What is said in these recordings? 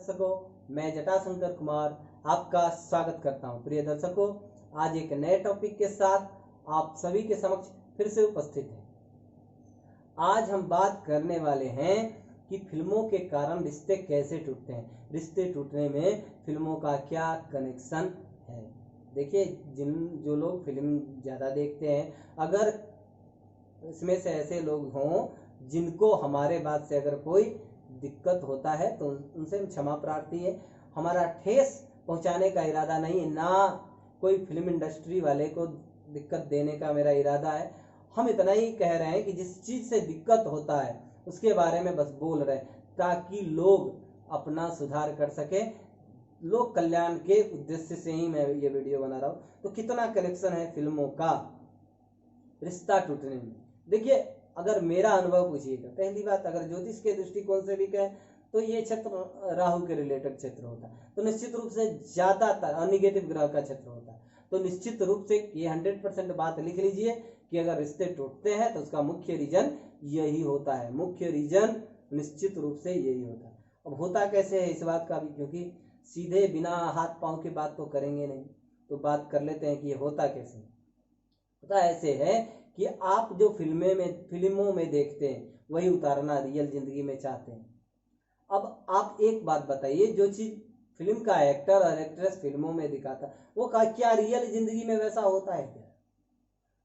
दर्शकों, मैं जटाशंकर कुमार आपका स्वागत करता हूं। प्रिय दर्शकों, आज एक नए टॉपिक के साथ आप सभी के समक्ष फिर से उपस्थित हैं। आज हम बात करने वाले हैं कि फिल्मों के कारण रिश्ते कैसे टूटते हैं, रिश्ते टूटने में फिल्मों का क्या कनेक्शन है। देखिए, जो लोग फिल्म ज़्यादा देखते हैं, अगर इसमें से ऐसे लोग हों जिनको हमारे बात से अगर कोई दिक्कत होता है तो उनसे हम क्षमा प्रार्थी है। हमारा ठेस पहुंचाने का इरादा नहीं है, ना कोई फिल्म इंडस्ट्री वाले को दिक्कत देने का मेरा इरादा है। हम इतना ही कह रहे हैं कि जिस चीज़ से दिक्कत होता है उसके बारे में बस बोल रहे हैं ताकि लोग अपना सुधार कर सके। लोक कल्याण के उद्देश्य से ही मैं ये वीडियो बना रहा हूँ। तो कितना कनेक्शन है फिल्मों का रिश्ता टूटने में। देखिए, अगर मेरा अनुभव पूछिएगा, पहली बात अगर ज्योतिष के दृष्टिकोण से भी कहें तो ये क्षेत्र राहु के रिलेटेड क्षेत्र होता है, तो निश्चित रूप से ज्यादातर निगेटिव ग्रह का क्षेत्र होता है। तो निश्चित रूप से ये 100% बात लिख लीजिए कि अगर रिश्ते टूटते हैं तो उसका मुख्य रीजन यही होता है। मुख्य रीजन निश्चित रूप से यही होता है। अब होता कैसे है इस बात का भी, क्योंकि सीधे बिना हाथ पांव की बात तो करेंगे नहीं, तो बात कर लेते हैं कि ये होता कैसे। होता ऐसे है कि आप जो फिल्मों में देखते हैं वही उतारना रियल जिंदगी में चाहते हैं। अब आप एक बात बताइए, जो चीज फिल्म का एक्टर और एक्ट्रेस फिल्मों में दिखाता वो क्या रियल जिंदगी में वैसा होता है क्या?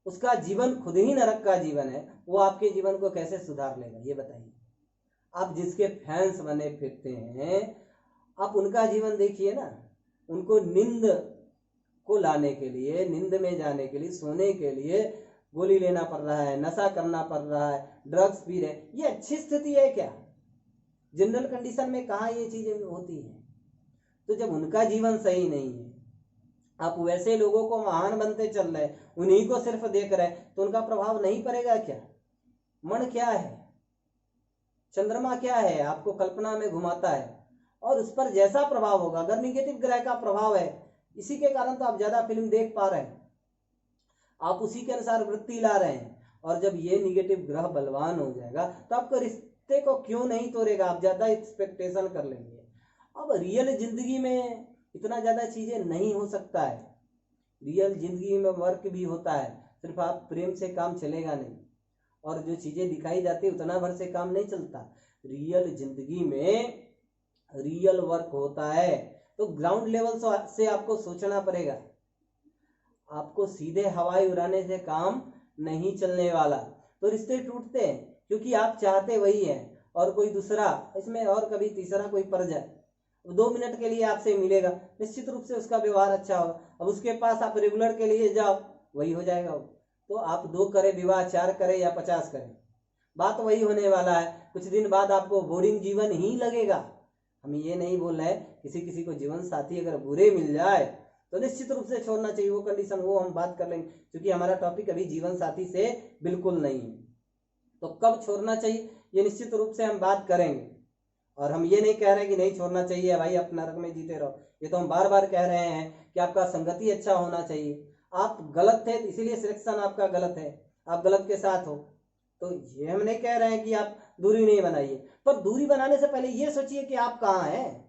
उसका जीवन खुद ही नरक का जीवन है, वो आपके जीवन को कैसे सुधार लेगा ये बताइए। आप जिसके फैंस बने फिरते हैं, आप उनका जीवन देखिए ना। उनको नींद को लाने के लिए, नींद में जाने के लिए, सोने के लिए गोली लेना पड़ रहा है, नशा करना पड़ रहा है, ड्रग्स पी रहे। ये अच्छी स्थिति है क्या? जनरल कंडीशन में कहाँ ये चीजें होती हैं? तो जब उनका जीवन सही नहीं है, आप वैसे लोगों को महान बनते चल रहे, उन्हीं को सिर्फ देख रहे, तो उनका प्रभाव नहीं पड़ेगा क्या? मन क्या है, चंद्रमा क्या है, आपको कल्पना में घुमाता है और उस पर जैसा प्रभाव होगा, अगर निगेटिव ग्रह का प्रभाव है, इसी के कारण तो आप ज्यादा फिल्म देख पा रहे हैं, आप उसी के अनुसार वृत्ति ला रहे हैं। और जब ये निगेटिव ग्रह बलवान हो जाएगा तो आपको रिश्ते को क्यों नहीं तोड़ेगा, आप ज्यादा एक्सपेक्टेशन कर लेंगे। अब रियल जिंदगी में इतना ज्यादा चीजें नहीं हो सकता है। रियल जिंदगी में वर्क भी होता है, सिर्फ आप प्रेम से काम चलेगा नहीं, और जो चीजें दिखाई जाती है उतना भर से काम नहीं चलता। रियल जिंदगी में रियल वर्क होता है, तो ग्राउंड लेवल से आपको सोचना पड़ेगा। आपको सीधे हवाई उड़ाने से काम नहीं चलने वाला। तो रिश्ते टूटते हैं क्योंकि आप चाहते वही है और कोई दूसरा इसमें और कभी तीसरा कोई पड़ जाए। 2 मिनट के लिए आपसे मिलेगा, निश्चित रूप से उसका व्यवहार अच्छा होगा। अब उसके पास आप रेगुलर के लिए जाओ, वही हो जाएगा। तो आप 2 करें विवाह, 4 करें या 50 करें, बात वही होने वाला है। कुछ दिन बाद आपको बोरिंग जीवन ही लगेगा। हम ये नहीं बोल रहे किसी किसी को जीवन साथी अगर बुरे मिल जाए तो निश्चित रूप से छोड़ना चाहिए, वो कंडीशन वो हम बात कर लेंगे, क्योंकि हमारा टॉपिक अभी जीवन साथी से बिल्कुल नहीं है। तो कब छोड़ना चाहिए ये निश्चित रूप से हम बात करेंगे। और हम ये नहीं कह रहे कि नहीं छोड़ना चाहिए भाई, आप नरक में जीते रहो। ये तो हम बार बार कह रहे हैं कि आपका संगति अच्छा होना चाहिए। आप गलत थे इसीलिए सिलेक्शन आपका गलत है, आप गलत के साथ हो। तो ये हम नहीं कह रहे हैं कि आप दूरी नहीं बनाइए, पर दूरी बनाने से पहले ये सोचिए कि आप कहाँ हैं।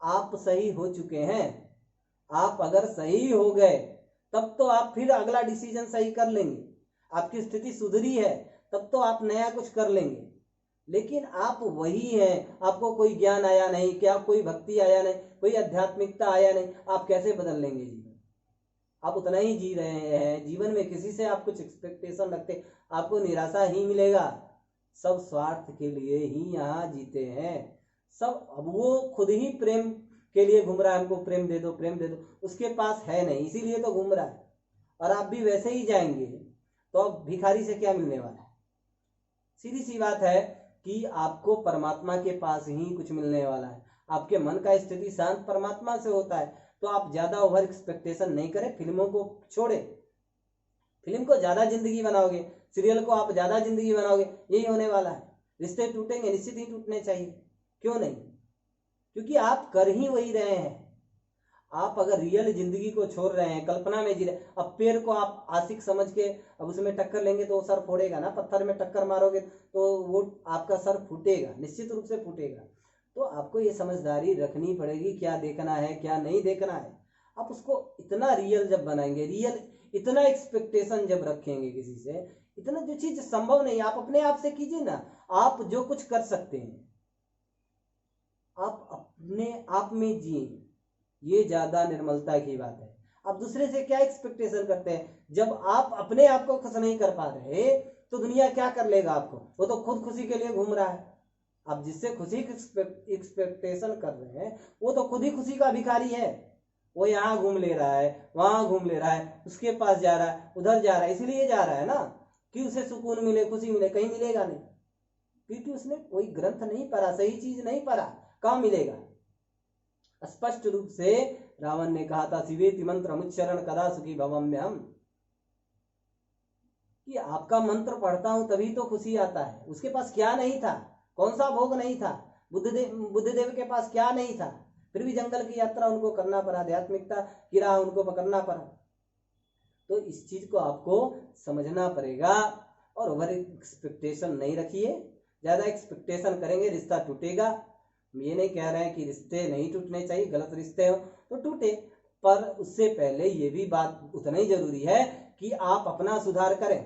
आप सही हो चुके हैं, आप अगर सही हो गए तब तो आप फिर अगला डिसीजन सही कर लेंगे। आपकी स्थिति सुधरी है तब तो आप नया कुछ कर लेंगे। लेकिन आप वही हैं, आपको कोई ज्ञान आया नहीं, क्या कोई भक्ति आया नहीं, कोई आध्यात्मिकता आया नहीं, आप कैसे बदल लेंगे जीवन? आप उतना ही जी रहे हैं। जीवन में किसी से आप कुछ एक्सपेक्टेशन रखते, आपको निराशा ही मिलेगा। सब स्वार्थ के लिए ही यहाँ जीते हैं सब। अब वो खुद ही प्रेम के लिए घूम रहा है, हमको प्रेम दे दो, प्रेम दे दो, उसके पास है नहीं, इसीलिए तो घूम रहा है। और आप भी वैसे ही जाएंगे तो अब भिखारी से क्या मिलने वाला है? सीधी सी बात है कि आपको परमात्मा के पास ही कुछ मिलने वाला है। आपके मन का स्थिति शांत परमात्मा से होता है। तो आप ज्यादा ओवर एक्सपेक्टेशन नहीं करें, फिल्मों को छोड़े। फिल्म को ज्यादा जिंदगी बनाओगे, सीरियल को आप ज्यादा जिंदगी बनाओगे, यही होने वाला है। रिश्ते टूटेंगे, निश्चित ही टूटने चाहिए, क्यों नहीं? क्योंकि आप कर ही वही रहे हैं। आप अगर रियल जिंदगी को छोड़ रहे हैं, कल्पना में जी रहे, अब पेड़ को आप आशिक समझ के अब उसमें टक्कर लेंगे तो वो सर फोड़ेगा ना। पत्थर में टक्कर मारोगे तो वो आपका सर फूटेगा, निश्चित रूप से फूटेगा। तो आपको ये समझदारी रखनी पड़ेगी, क्या देखना है क्या नहीं देखना है। आप उसको इतना रियल जब बनाएंगे, रियल इतना एक्सपेक्टेशन जब रखेंगे किसी से, इतना जो चीज संभव नहीं, आप अपने आप से कीजिए ना। आप जो कुछ कर सकते हैं आप अपने आप में जिए, ये ज्यादा निर्मलता की बात है। आप दूसरे से क्या एक्सपेक्टेशन करते हैं? जब आप अपने आप को खुश नहीं कर पा रहे तो दुनिया क्या कर लेगा आपको? वो तो खुद खुशी के लिए घूम रहा है। आप जिससे खुशी की एक्सपेक्टेशन कर रहे हैं वो तो खुद ही खुशी का भिखारी है। वो यहाँ घूम ले रहा है, वहां घूम ले रहा है, उसके पास जा रहा है, उधर जा रहा है, इसलिए जा रहा है ना कि उसे सुकून मिले, खुशी मिले। कहीं मिलेगा नहीं, क्योंकि उसने कोई ग्रंथ नहीं पढ़ा, सही चीज नहीं पढ़ा। कहाँ मिलेगा? स्पष्ट रूप से रावण ने कहा था, शिवेति मंत्र मुच्चरण कदा सुखी भवम्यहम, कि आपका मंत्र पढ़ता हूं तभी तो खुशी आता है। उसके पास क्या नहीं था? कौन सा भोग नहीं था? बुद्धदेव के पास क्या नहीं था? फिर भी जंगल की यात्रा उनको करना पड़ा, आध्यात्मिकता की राह उनको पकड़ना पड़ा। तो इस चीज को आपको समझना पड़ेगा। और ओवर एक्सपेक्टेशन नहीं रखिए। ज्यादा एक्सपेक्टेशन करेंगे रिश्ता टूटेगा। ये नहीं कह रहे हैं कि रिश्ते नहीं टूटने चाहिए, गलत रिश्ते हो तो टूटे, पर उससे पहले ये भी बात उतना ही जरूरी है कि आप अपना सुधार करें।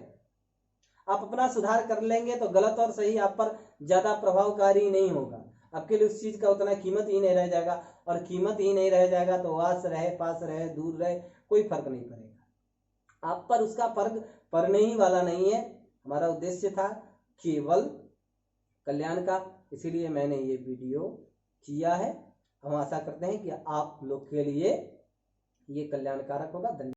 आप अपना सुधार कर लेंगे तो गलत और सही आप पर ज्यादा प्रभावकारी नहीं होगा। आपके लिए उस चीज का उतना कीमत ही नहीं रह जाएगा, और कीमत ही नहीं रह जाएगा तो आस रहे, पास रहे, दूर रहे, कोई फर्क नहीं पड़ेगा आप पर। उसका फर्क पड़ने ही वाला नहीं है। हमारा उद्देश्य था केवल कल्याण का, इसीलिए मैंने ये वीडियो किया है। हम आशा करते हैं कि आप लोग के लिए ये कल्याणकारक होगा। धन्यवाद।